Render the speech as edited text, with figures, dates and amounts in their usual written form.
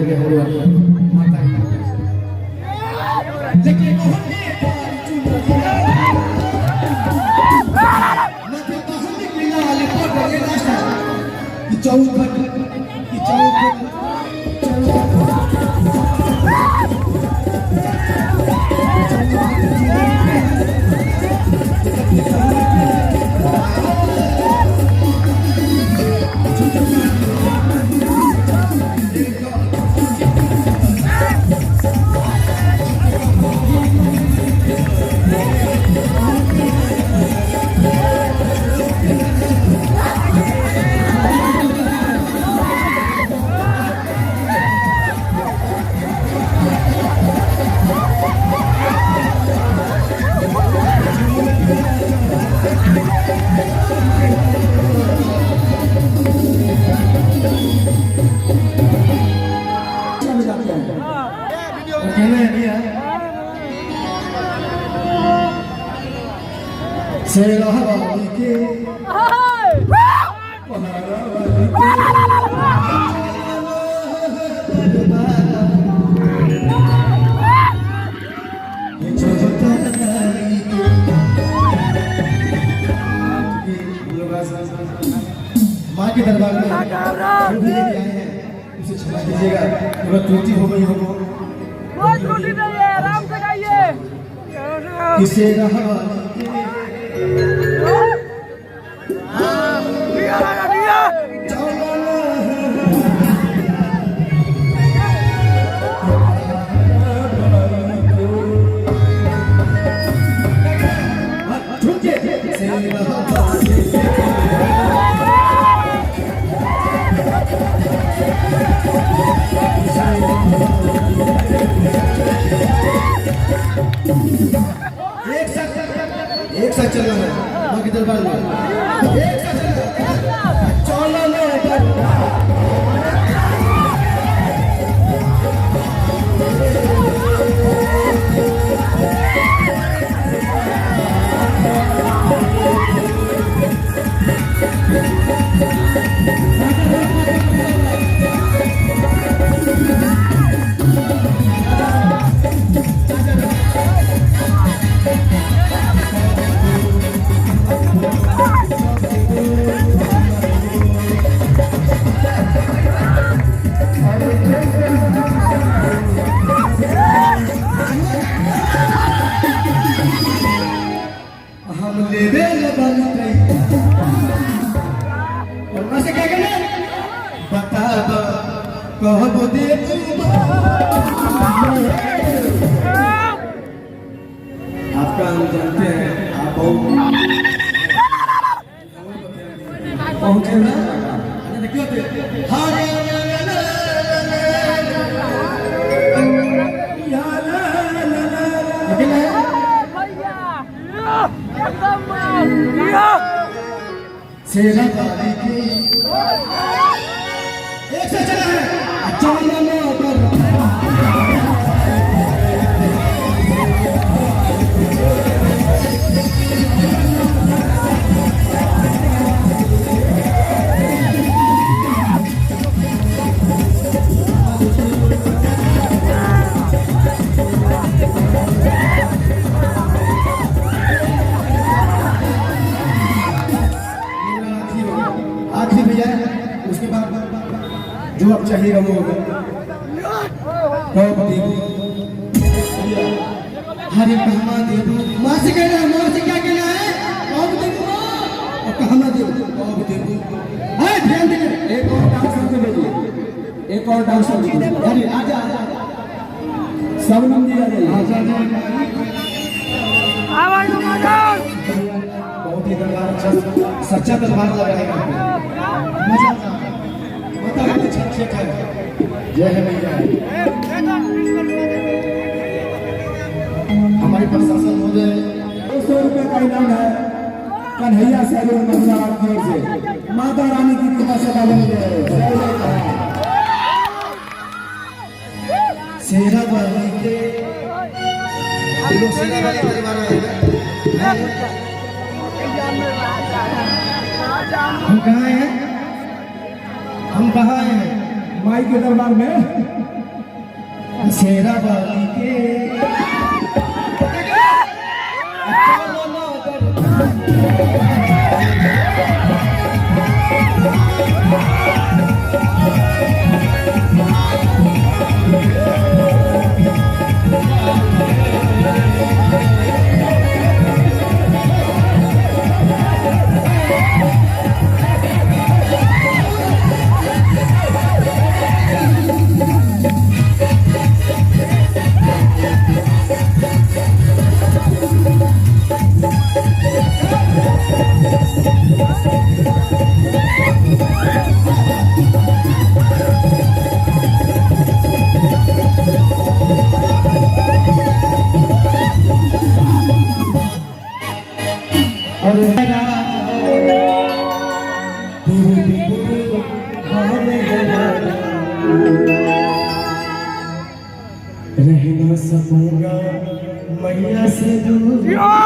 जगह हो माता लेकिन चौखट माँ के दरबार में उसे क्षमा कीजिएगा, अगर त्रुटि हो गई हो बहुत त्रुटि नहीं है, आराम से गाइए। किसे रहा एक साथ चलना है माँ के दरबार में, एक साथ चलना आपका हम जानते हैं, आप पहुंचे ना क्यों थे? सेना एक से चला है आखिरी भैया, उसके बाद जो अब चाहिएगा वो होगा। हरे कहमा देव माँ से कहना है, माँ से क्या कहना है? और कहमा देव ध्यान देना। एक और डांसर को भेजिए, एक और डांसर अरे आजा सब लोग जी बहुत ही दरबार अच्छा सच्चा दरबार लगाएगा। जय है भैया। हमारे प्रशासन महोदय 200 रुपये का इनाम है कन्हैया सैलून महिला की ओर से। माता रानी की कृपा से सेरा वाली के लोग सेरा वाले दरबार हम कहाँ हैं? माई के दरबार में शेरा वाली के रहना सकूंगा मैया से दूर।